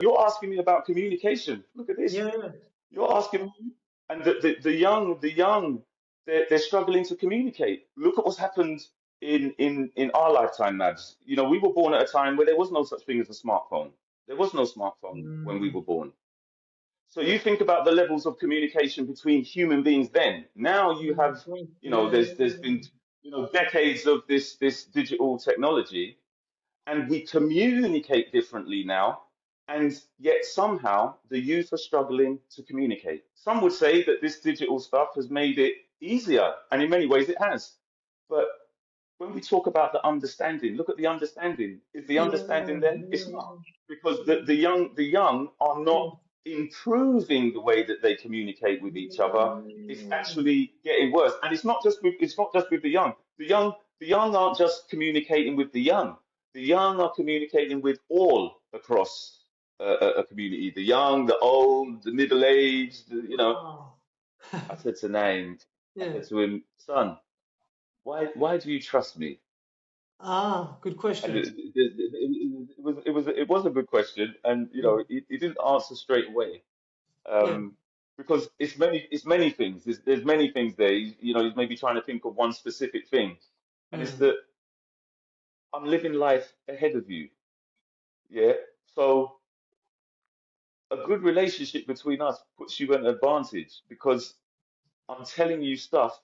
You're asking me about communication. Look at this. Yeah, You're asking me, and the young, they're struggling to communicate. Look at what's happened in our lifetime, Mads. We were born at a time where there was no such thing as a smartphone. There was no smartphone when we mm, were born. So you think about the levels of communication between human beings then. Now you have, yeah, there's been, decades of this digital technology, and we communicate differently now, and yet somehow the youth are struggling to communicate. Some would say that this digital stuff has made it easier, and in many ways it has. But when we talk about the understanding, look at the understanding. Is the yeah, understanding there? It's not, yeah, because the young are not yeah, improving the way that they communicate with each other. It's yeah. actually getting worse, and it's not just with the young aren't just communicating with the young. The young are communicating with all across a community. The young, the old, the middle aged. Wow. I said to Naim, I Yeah. said to him, son, why do you trust me? Good And question. it was a good question, and Mm, he didn't answer straight away, yeah. because it's many things. There's many things there. He's maybe trying to think of one specific thing, and it's Mm, that I'm living life ahead of you. Yeah. So a good relationship between us puts you at an advantage, because I'm telling you stuff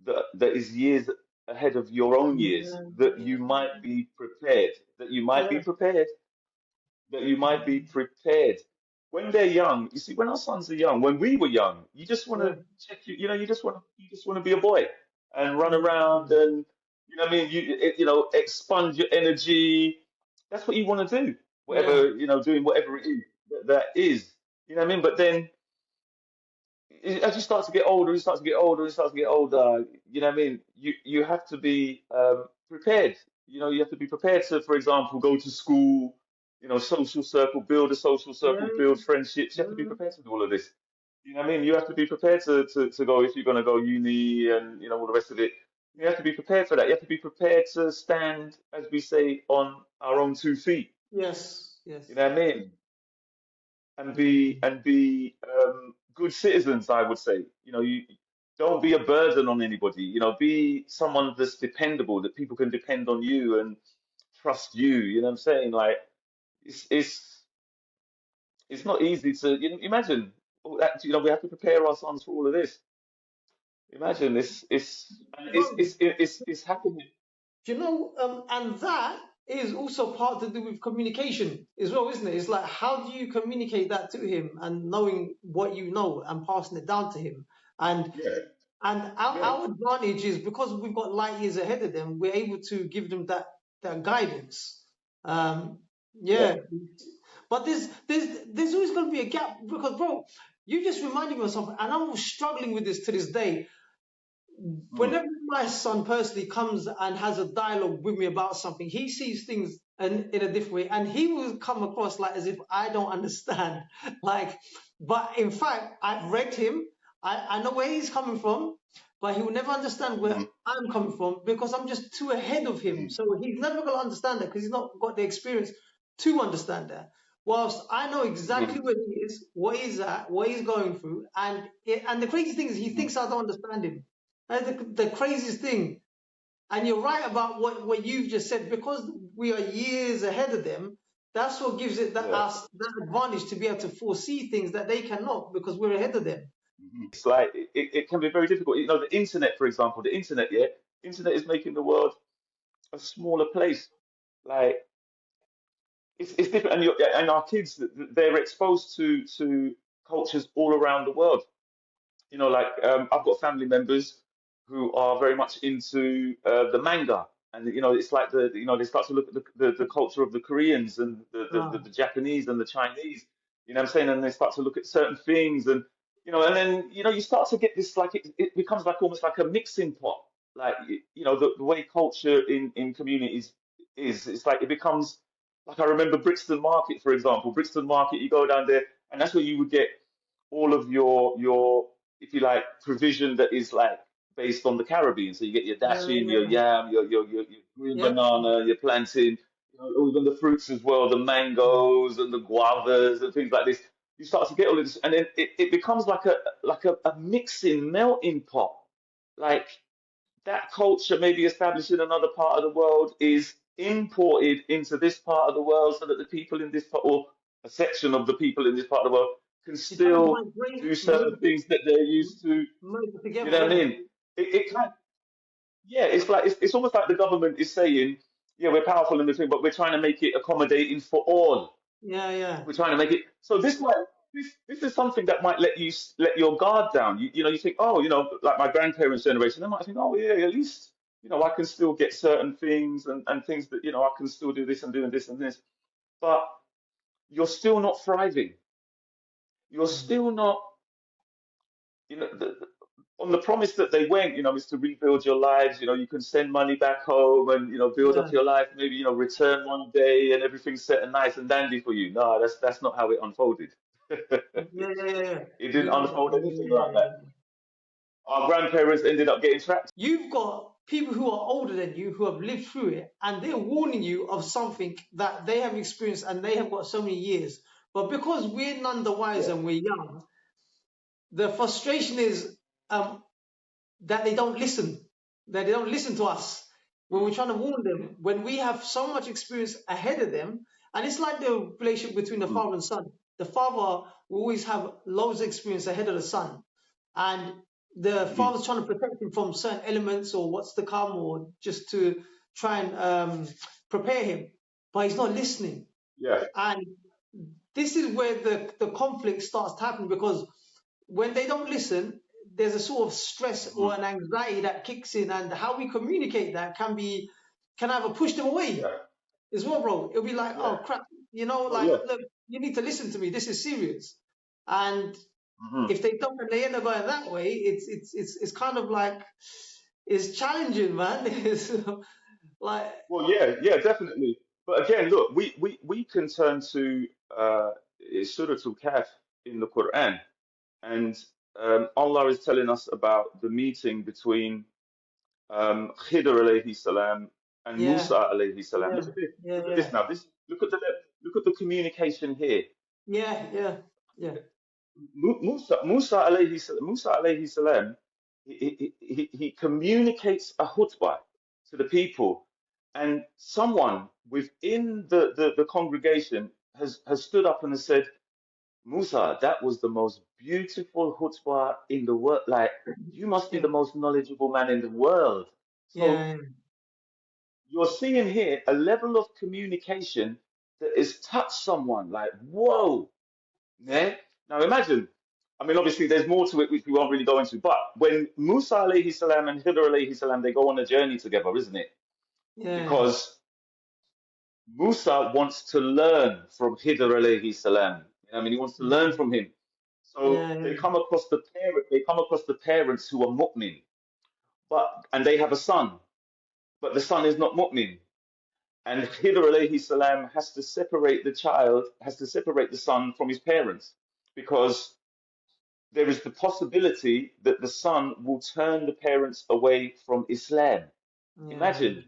that is years ahead of your own years, yeah, that you yeah, might be prepared, that you might be yeah. prepared that you might be prepared. When they're young, you see, when our sons are young, when we were young, you just want Yeah. to check, you just want to be a boy and run around, Mm, and what I mean, expand your energy. That's what you want to do, yeah. whatever, doing whatever it is that is. What I mean? But then as you start to get older, you start to get older, you start to get older, what I mean? You have to be prepared. You have to be prepared to, for example, go to school, social circle, build a social Yeah. circle, build friendships. You have to be Yeah. prepared to do all of this. You know what I mean? You have to be prepared to go, if you're going to go uni and, all the rest of it. You have to be prepared for that. You have to be prepared to stand, as we say, on our own 2 feet. Yes. You Yes. know what I mean? and be Mm, and be good citizens, I would say. You don't be a burden on anybody. Be someone that's dependable, that people can depend on you and trust you. You know what I'm saying? Like, it's not easy to, imagine all that. We have to prepare our sons for all of this. Imagine this. bro, It's happening. and that is also part to do with communication as well, isn't it? It's like, how do you communicate that to him and knowing what you know and passing it down to him? And Yeah, and yeah, our advantage is because we've got light years ahead of them, we're able to give them that guidance. yeah. Yeah, but there's always going to be a gap because, bro, you just reminded me of something, and I'm struggling with this to this day. Mm, Whenever my son personally comes and has a dialogue with me about something, he sees things in a different way, and he will come across like as if I don't understand. Like, but in fact, I've read him. I know where he's coming from, but he will never understand where mm, I'm coming from because I'm just too ahead of him. mm, So he's never going to understand that because he's not got the experience to understand that. Whilst I know exactly mm, where he is, what he's at, what he's going through, and the crazy thing is he mm. thinks I don't understand him. That's the craziest thing. And you're right about what you've just said. Because we are years ahead of them, that's what gives it Yeah. us that advantage to be able to foresee things that they cannot because we're ahead of them. It's like it can be very difficult. The internet, for example, internet is making the world a smaller place. Like, it's different, and our kids, they're exposed to cultures all around the world. Like, I've got family members who are very much into the manga, and it's like they start to look at the culture of the Koreans and the Ah, Japanese and the Chinese. What I'm saying? And they start to look at certain things, and then you start to get this, like, it becomes like almost like a mixing pot. Like, the way culture in communities it's like it becomes like, I remember Brixton Market, for example. Brixton Market, you go down there, and that's where you would get all of your, if you like, provision that is like based on the Caribbean. So you get your yeah, dashing, your yeah, yam, your green yeah, banana, your plantain. even the fruits as well, the mangoes and the guavas and things like this. You start to get all of this, and then it becomes like a mixing, melting pot. Like that culture maybe established in another part of the world is imported into this part of the world so that the people in this part, or a section of the people in this part of the world, can It kind of still migrate, do certain things that they're used to. merge You together, know what I innit? mean? It kind yeah, it's like it's almost like the government is saying, yeah, we're powerful in this thing, but we're trying to make it accommodating for all. Yeah, yeah, We're trying to make it so this is something that might let you let your guard down. You think, oh, like my grandparents' generation, they might think, oh yeah, at least I can still get certain things and things that I can still do this and doing this and this, but you're still not thriving. You're still not, on the promise that they went, is to rebuild your lives. You can send money back home and build yeah, up your life. Maybe return one day and everything's set and nice and dandy for you. No, that's not how it unfolded. yeah, yeah, yeah, yeah. It didn't You, unfold anything like that. yeah. Our grandparents ended up getting trapped. You've got people who are older than you who have lived through it, and they're warning you of something that they have experienced and they have got so many years. But because we're none the wiser Yeah. and we're young, the frustration is um, that they don't listen, that they don't listen to us when we're Mm, trying to warn them, when we have so much experience ahead of them. And it's like the relationship between the mm, father and son. The father will always have loads of experience ahead of the son. And the mm. father's trying to protect him from certain elements or what's to come, or just to try and prepare him. But he's not listening. Yeah. And this is where the conflict starts to happen, because when they don't listen, there's a sort of stress or Mhm. an anxiety that kicks in, and how we communicate that can either push them away Yeah. as well, bro. It'll be like, Yeah. oh crap, Oh like, yeah. look, you need to listen to me. This is serious. And Hmm. if they don't, and they end up going that way, it's kind of like, it's challenging, man. It's like, Well, yeah, yeah, definitely. But again, look, we can turn to Surah Al-Kahf in the Quran, and Allah is telling us about the meeting between Khidr alayhi salam and yeah, Musa alayhi salam. yeah, Look at this. yeah, Look at yeah, this now. Look at the communication here. yeah, yeah, yeah, Musa alayhi salam, he communicates a khutbah to the people, and someone within the congregation has stood up and has said, Musa, that was the most beautiful khutbah in the world. Like, you must be yeah, the most knowledgeable man in the world. So yeah, you're seeing here a level of communication that has touched someone. Like, whoa. Yeah. Now imagine, I mean, obviously there's more to it which we won't really go into, but when Musa alayhi salam and Khidr alayhi salam, they go on a journey together, isn't it? yeah, Because Musa wants to learn from Khidr alayhi salam. I mean, he wants to learn from him. So yeah, they yeah, come across they come across the parents who are mu'min, and they have a son, but the son is not mu'min. And Khidr alayhi salam has to separate the son from his parents, because there is the possibility that the son will turn the parents away from Islam. yeah, Imagine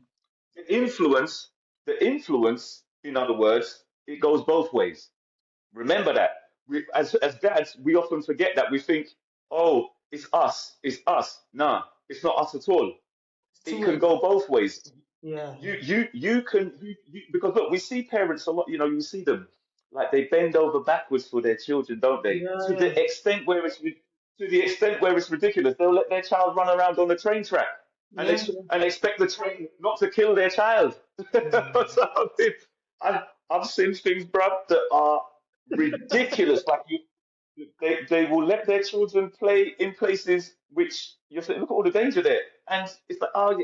the influence, in other words, it goes both ways. Remember that. As dads, we often forget that. We think, oh, it's us. Nah, it's not us at all. it's two It can ways. go both ways. Yeah, Because look, we see parents a lot. You see them like they bend over backwards for their children, don't they? yeah, To yeah, the extent where it's ridiculous. They'll let their child run around on the train track and yeah, and expect the train not to kill their child. So, I've seen things, bruv, that are ridiculous. Like they will let their children play in places which you think, look at all the danger there, and it's like, oh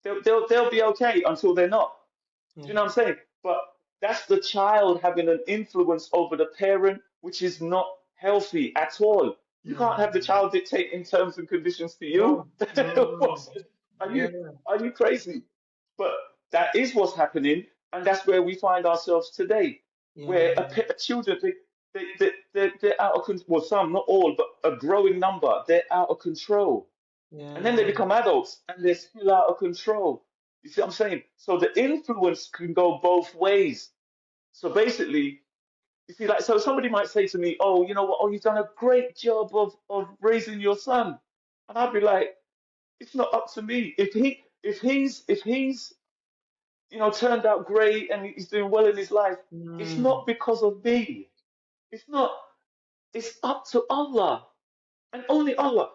yeah, they'll be okay until they're not. Do yeah, you know what I'm saying? But that's the child having an influence over the parent, which is not healthy at all. You yeah. can't have the child dictating terms and conditions to you. No, no, no, no. Are Yeah, you are you crazy? But that is what's happening, and that's where we find ourselves today, yeah, where children they're out of control. Well, some, not all, but a growing number, they're out of control, yeah, and then they yeah, become adults and they're still out of control. You see what I'm saying? So the influence can go both ways. So basically, you see, like, so somebody might say to me, "Oh, you know what? Oh, you've done a great job of raising your son," and I'd be like, "It's not up to me. If he's turned out great and he's doing well in his life, it's Mm, not because of me. It's not. It's up to Allah and only Allah.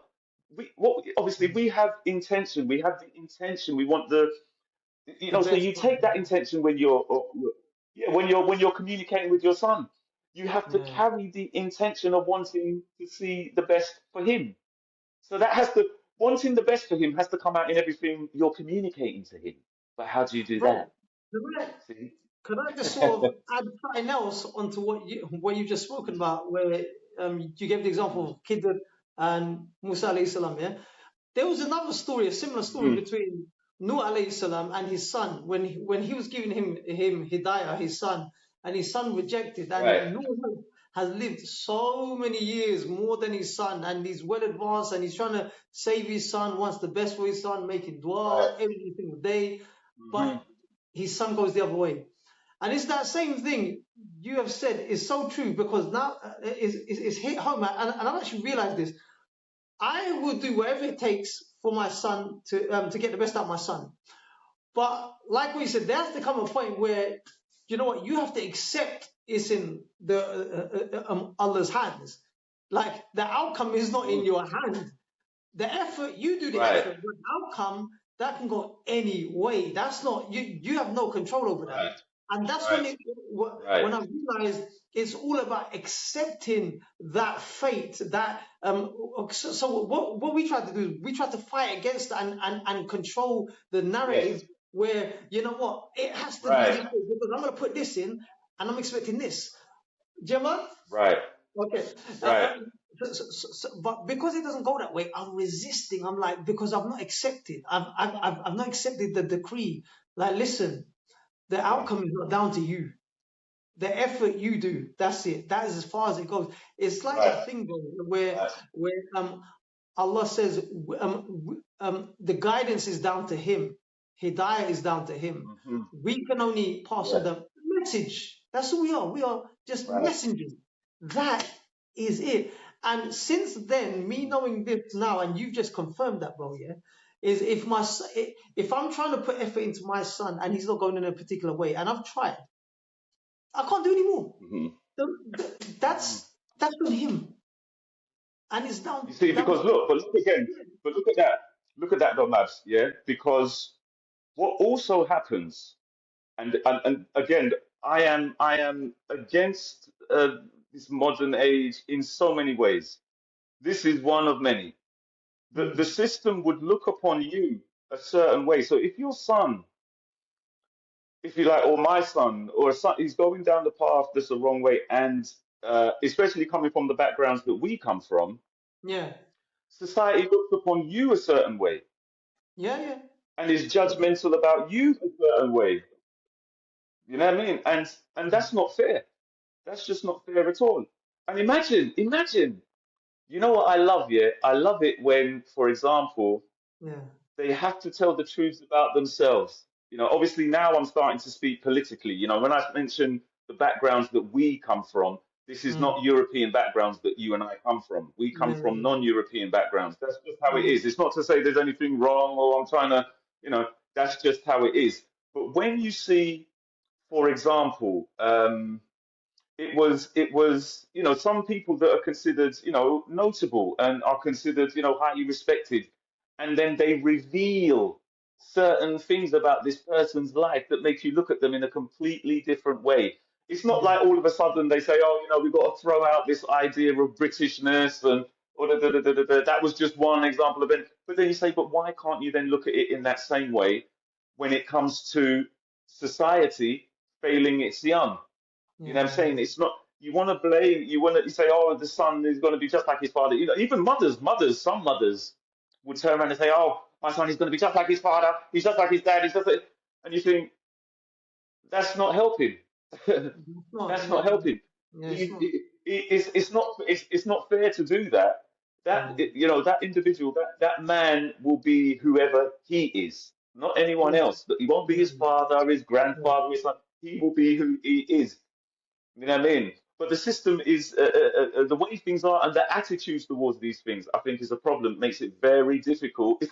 Obviously we have intention. We have the intention. We want the so best you one. take that intention when yeah, when you're communicating with your son. You have to Yeah. carry the intention of wanting to see the best for him. So wanting the best for him has to come out in everything you're communicating to him. But how do you do Bro, that? could I, See? could I just sort of add something else onto what you've just spoken about, where you gave the example Mm, of Khidr and Musa alayhi salam, yeah? There was another story, a similar story mhm. between Nuh alayhi salam and his son when he was giving him Hidayah, his son, and his son rejected. Right, And Nuh has lived so many years more than his son, and he's well advanced, and he's trying to save his son, wants the best for his son, making right. dua every single day, but Hmm. his son goes the other way. And it's that same thing you have said is so true, because now it's hit home, and I've actually realized this. I will do whatever it takes for my son to get the best out of my son. But like we said, there has to come a point where, you know what, you have to accept it's in the Allah's hands. Like the outcome is not in Hmm. your hand. The effort, you do the Right, effort, but outcome, that can go any way. That's not you. You have no control over that. right, And that's right, right. when I realized it's all about accepting that fate. That so what we try to do is we try to fight against that, and control the Yes, narrative, where, you know what, it has to be right, this way because I'm going to put this in and I'm expecting this. Gemma. right, Okay. right, But because it doesn't go that way, I'm resisting. I'm like, because I've not accepted. I've not accepted the decree. Like, listen, the yeah, outcome is not down to you. The effort you do, that's it. That is as far as it goes. It's like right, that thing, bro, where right. Allah says the guidance is down to Him. Hidayah is down to Him. Hmm. We can only pass on Yeah, the message. That's who we are. We are just right. messengers. That is it. And since then, me Mhm. knowing this now, and you've just confirmed that, bro, yeah, is if I'm trying to put effort into my son and he's not going in a particular way, and I've tried, I can't do anymore. Mhm. Mhm. That's on him, and it's You see, down because look again, but look at that though, Mavs, yeah? Because what also happens, and again, I am against this modern age in so many ways. This is one of many. The Mm, system would look upon you a certain way. So if your son, if you like, or my son, or a son, he's going down the path that's the wrong way, and especially coming from the backgrounds that we come from, yeah, society looks upon you a certain way yeah, yeah. and is judgmental about you a certain way. You know what I mean? And Mm, that's not fair. That's just not fair at all. And imagine, you know what I love, yeah? I love it when, for example, yeah. they have to tell the truth about themselves. Obviously now I'm starting to speak politically. When I mention the backgrounds that we come from, this is Mm, not European backgrounds that you and I come from. We come yeah, from non-European backgrounds. That's just how it mm, is. It's not to say there's anything wrong or I'm trying to, that's just how it is. But when you see, for example, it was some people that are considered notable and are considered highly respected, and then they reveal certain things about this person's life that make you look at them in a completely different way. It's not yeah. like all of a sudden they say, oh, we've got to throw out this idea of Britishness and or that was just one example of it. But then you say, but why can't you then look at it in that same way when it comes to society failing its young? You know what I'm Yeah. saying? It's not, you want to blame, you say, oh, the son is going to be just like his father. Even some mothers would turn around and say, oh, my son is going to be just like his father. He's just like his dad. He's just like, and you think, that's not helping. It's not. That's Yeah. not helping. Yeah. It's not. It's not fair to do that. Yeah. That individual, that man will be whoever he is. not anyone Yeah. else. He won't be his father, his Yeah. grandfather, his son. He will be who he is. You know what I mean? But the system is the way things are and the attitudes towards these things. I think is a problem. Makes it very difficult.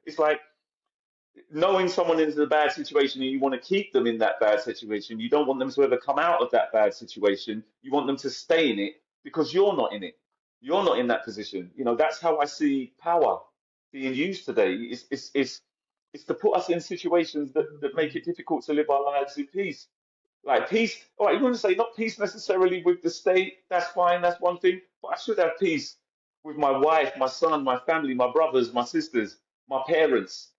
It's like knowing someone is in a bad situation and you want to keep them in that bad situation. You don't want them to ever come out of that bad situation. You want them to stay in it because you're not in it. You're not in that position. That's how I see power being used today. It's to put us in situations that make it difficult to live our lives in peace. Like peace, all right, you want to say not peace necessarily with the state, that's fine, that's one thing, but I should have peace with my wife, my son, my family, my brothers, my sisters, my parents.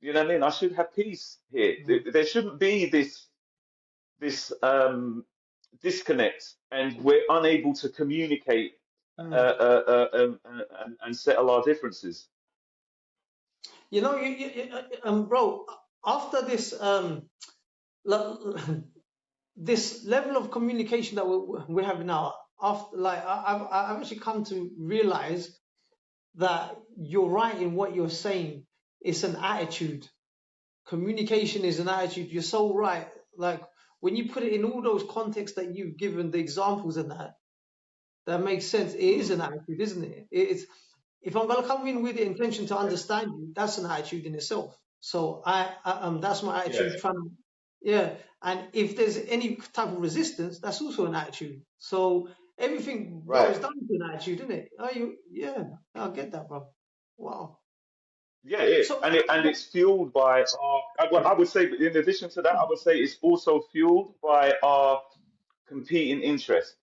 You know what I mean? I should have peace here. There shouldn't be this disconnect, and we're unable to communicate Mm. and settle our differences. Bro, after this, le- this level of communication that we have now, after like I've actually come to realize that you're right in what you're saying. It's an attitude. Communication is an attitude. You're so right. Like when you put it in all those contexts that you've given, the examples and that makes sense. It is Mm. an attitude, isn't it? It's if I'm gonna come in with the intention to understand you, that's an attitude in itself. So that's my Yeah, attitude. Yeah. And if there's any type of resistance, that's also an attitude. So everything right. boils down to an attitude, isn't it? Oh, yeah, I get that, bro. Wow. Yeah, it is. So, And it's fueled by well, I would say, in addition to that, I would say it's also fueled by our competing interest.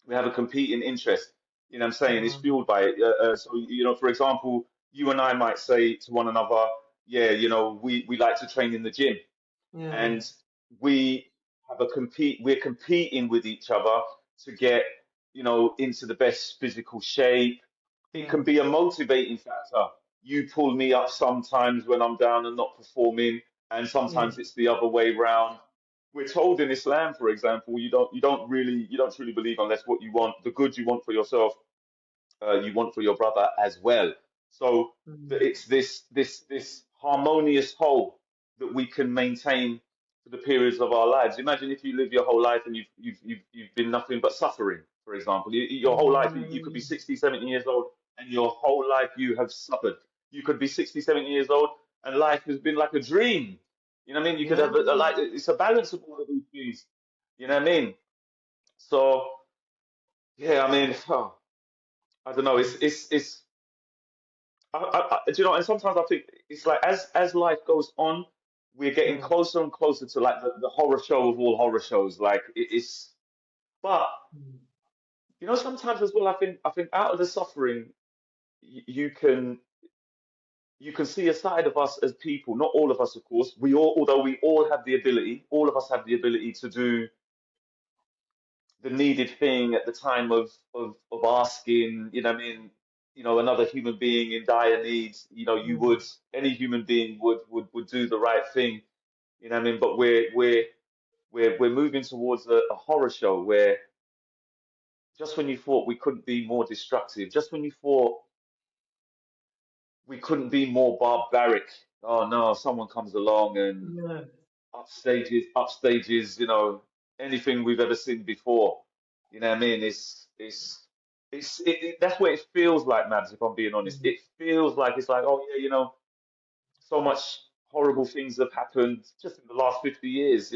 We have a competing interest. You know what I'm saying? It's um, fueled by it. So, for example, you and I might say to one another, yeah, we like to train in the gym, yeah, and we're competing with each other to get, into the best physical shape. It yeah, can be a motivating factor. You pull me up sometimes when I'm down and not performing, and yeah, sometimes it's the other way round. We're told in Islam, for example, you don't truly believe unless what you want, the good you want for yourself, you want for your brother as well. So mm, it's this harmonious whole that we can maintain for the periods of our lives. Imagine if you live your whole life and you've been nothing but suffering, for example. Your whole life, you could be mm, 60, 70 years old, and your whole life you have suffered. You could be 60, 70 years old, and life has been like a dream. You know what I mean? You could yeah, have like it's a balance of all of these things. You know what I mean? So yeah, I mean, I don't know. It's do you know? And sometimes I think it's like as life goes on, we're getting yeah, closer and closer to like the horror show of all horror shows. Like but mm, sometimes as well, I think out of the suffering, you can see a side of us as people. Not all of us, of course. Although we all have the ability, all of us have the ability to do the needed thing at the time of asking, what I mean, another human being in dire needs, mm, any human being would do the right thing, what I mean? But we're moving towards a horror show where just when you thought we couldn't be more destructive, just when you thought we couldn't be more barbaric, oh no, someone comes along and yeah, upstages, anything we've ever seen before. You know what I mean? That's what it feels like, Mads, if I'm being honest. mm, It feels like it's like, oh yeah, so much horrible things have happened just in the last 50 years.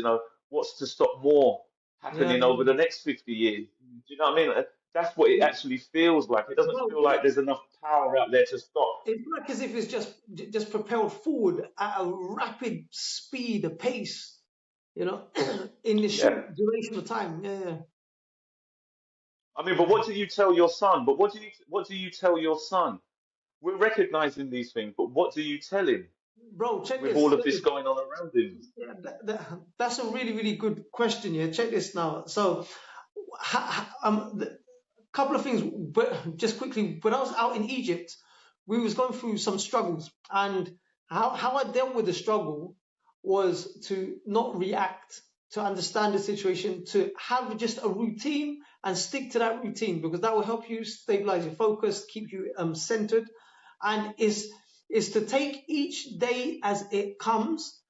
What's to stop more yeah, happening over the next 50 years? Do you know what I mean? That's what it yeah. actually feels like. It doesn't Bro, feel like there's enough power out there to stop. it's like as if it's just propelled forward at a rapid speed, a pace, you know, in this Yeah. short duration of time. Yeah, yeah. I mean, but what do you tell your son? But what do you tell your son? We're recognizing these things, but what do you tell him Bro, check with this. all of Check this this. going on around him? Yeah, that's a really, really good question. Yeah, check this now. So, couple of things, but just quickly, when I was out in Egypt, we was going through some struggles, and how I dealt with the struggle was to not react, to understand the situation, to have just a routine and stick to that routine because that will help you stabilize your focus, keep you centered, and is is to take each day as it comes.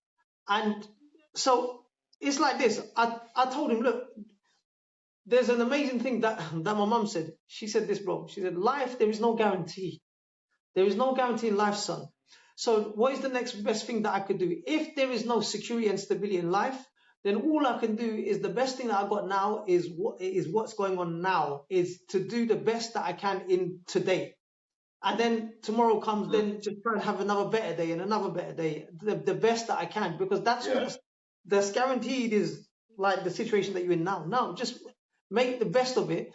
And so it's like this. I told him, look, there's an amazing thing that my mum said. She said this, bro. She said, life, there is no guarantee. There is no guarantee in life, son. So what is the next best thing that I could do? If there is no security and stability in life, then all I can do is the best thing that I got now is what's going on now, is to do the best that I can in today. And then tomorrow comes, then just try and have another better day and another better day, the best that I can, because that's all that's guaranteed is like the situation that you're in now. Now, just make the best of it.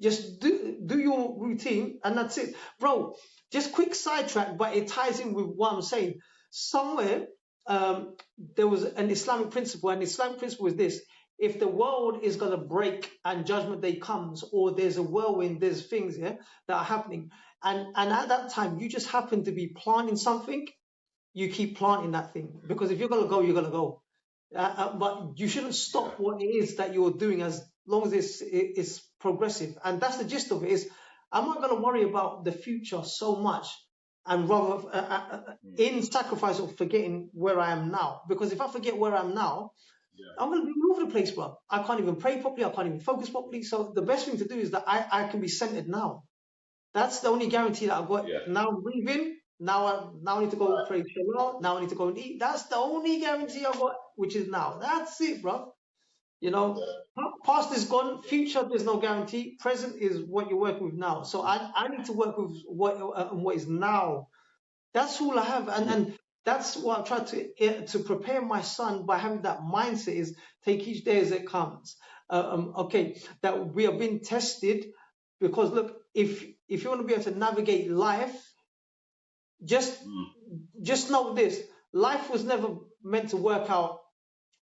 Just do your routine, and that's it, bro. Just quick sidetrack, but it ties in with what I'm saying. Somewhere, there was an Islamic principle, and the Islamic principle is this: if the world is gonna break and Judgment Day comes, or there's a whirlwind, there's things that are happening, and at that time you just happen to be planting something, you keep planting that thing, because if you're gonna go, you're gonna go. But you shouldn't stop what it is that you're doing as long as it's progressive. And that's the gist of it. Is I'm not going to worry about the future so much, and rather in sacrifice of forgetting where I am now. Because if I forget where I am now, I'm going to be all over the place, bro. I can't even pray properly. I can't even focus properly. So the best thing to do is that I can be centered now. That's the only guarantee that I've got. Now I'm breathing. Now I need to go pray Shalom. Now I need to go and eat. That's the only guarantee I've got, which is now. That's it, bro. You know, past is gone. Future, there's no guarantee. Present is what you're working with now. So I need to work with what is now. That's all I have, and that's what I try to prepare my son by having that mindset: is take each day as it comes. Okay, that we are being tested, because look, if you want to be able to navigate life, just know this: life was never meant to work out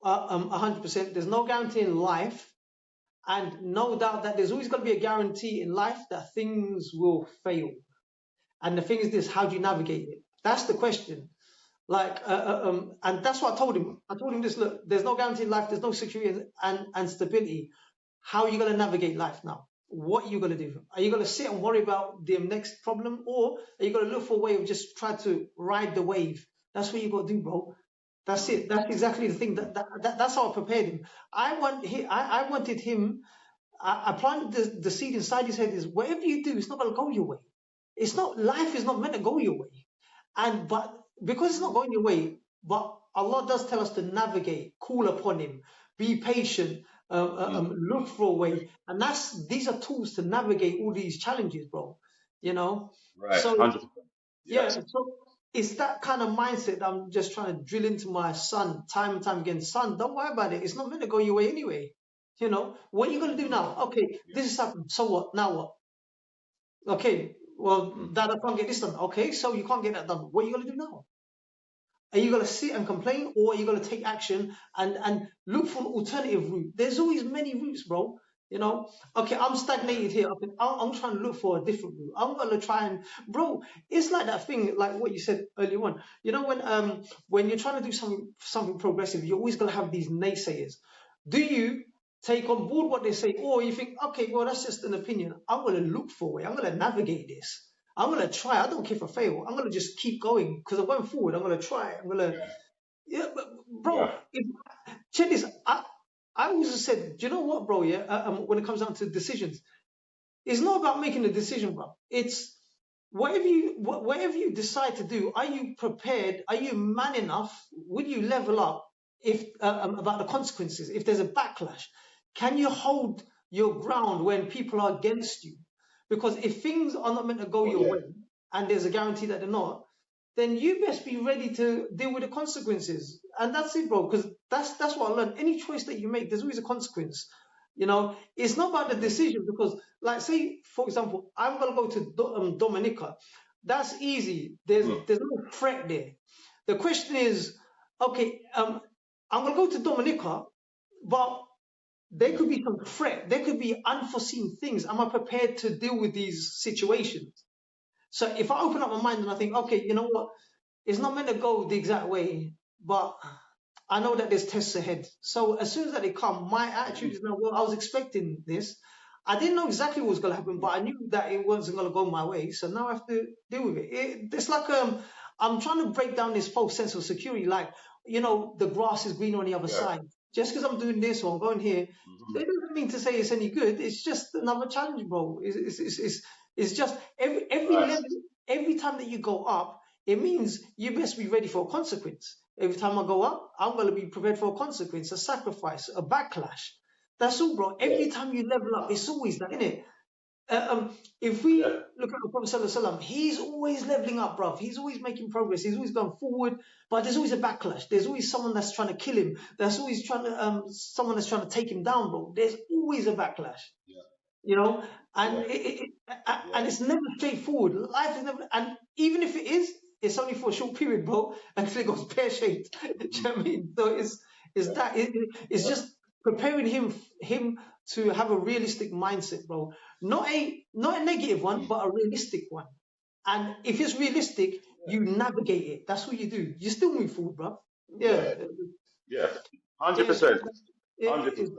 100%. There's no guarantee in life, and no doubt that there's always going to be a guarantee in life that things will fail. And the thing is this: how do you navigate it? That's the question. Like, and that's what I told him. I told him this: look, there's no guarantee in life. There's no security and stability. How are you going to navigate life now? What are you going to do? Are you going to sit and worry about the next problem, or are you going to look for a way of just try to ride the wave? That's what you got to do, bro. That's it. That's exactly the thing. That's how I prepared him. I wanted him. I planted the seed inside his head: is whatever you do, it's not going to go your way. It's not, life is not meant to go your way. But because it's not going your way, but Allah does tell us to navigate, call upon Him, be patient, look for a way, and these are tools to navigate all these challenges, bro. You know, Right, so 100%. so it's that kind of mindset that I'm just trying to drill into my son time and time again. Son, don't worry about it. It's not meant to go your way anyway. You know, what are you going to do now? Okay, this has happened. So what? Now what? Okay, well, Dad, I can't get this done. Okay, so you can't get that done. What are you going to do now? Are you going to sit and complain, or are you going to take action and look for an alternative route? There's always many routes, bro. You know, okay, I'm stagnated here. I'm trying to look for a different route. I'm going to try and, bro, it's like that thing, like what you said earlier on. You know, when you're trying to do something progressive, you're always going to have these naysayers. Do you take on board what they say, or you think, okay, well, that's just an opinion. I'm going to look for a way. I'm going to navigate this. I'm going to try. I don't care if I fail. I'm going to just keep going because I'm going forward. I'm going to try. I'm going to, but bro, check this. I always said, do you know what, bro? When it comes down to decisions, it's not about making a decision, bro. It's whatever you decide to do. Are you prepared? Are you man enough? Will you level up if about the consequences? If there's a backlash, can you hold your ground when people are against you? Because if things are not meant to go your way, and there's a guarantee that they're not, then you best be ready to deal with the consequences. And that's it, bro. Because that's what I learned. Any choice that you make, there's always a consequence. You know, it's not about the decision, because, like, say, for example, I'm going to go to Dominica. That's easy. There's no threat there. The question is, okay, I'm going to go to Dominica, but there could be some threat. There could be unforeseen things. Am I prepared to deal with these situations? So if I open up my mind and I think, okay, you know what? It's not meant to go the exact way, but I know that there's tests ahead. So as soon as they come, my attitude is now, well, I was expecting this. I didn't know exactly what was going to happen, but I knew that it wasn't going to go my way. So now I have to deal with it. It's like I'm trying to break down this false sense of security. Like, you know, the grass is greener on the other Yeah. side. Just because I'm doing this or I'm going here, Hmm. it doesn't mean to say it's any good. It's just another challenge, bro. It's just every Right. level, every time that you go up, it means you best be ready for a consequence. Every time I go up, I'm going to be prepared for a consequence, a sacrifice, a backlash. That's all, bro. Yeah. Every time you level up, it's always that, innit? If Yeah. we look at the Prophet Sallallahu Alaihi Wasallam, he's always leveling up, bruv. He's always making progress. He's always going forward, but there's always a backlash. There's always someone that's trying to kill him. There's always trying to someone that's trying to take him down, bro. There's always a backlash, Yeah. you know, and Yeah. Yeah. and it's never straightforward. Life is never, and even if it is, it's only for a short period, bro, until it goes pear shaped. Do you Hmm. know what I mean? So it's Yeah. that it's Yeah. just preparing him to have a realistic mindset, bro. Not a negative one, Mm. but a realistic one. And if it's realistic, Yeah. you navigate it. That's what you do. You still move forward, bro. Yeah, Yeah. Yeah. Hundred yeah, percent. it, 100%.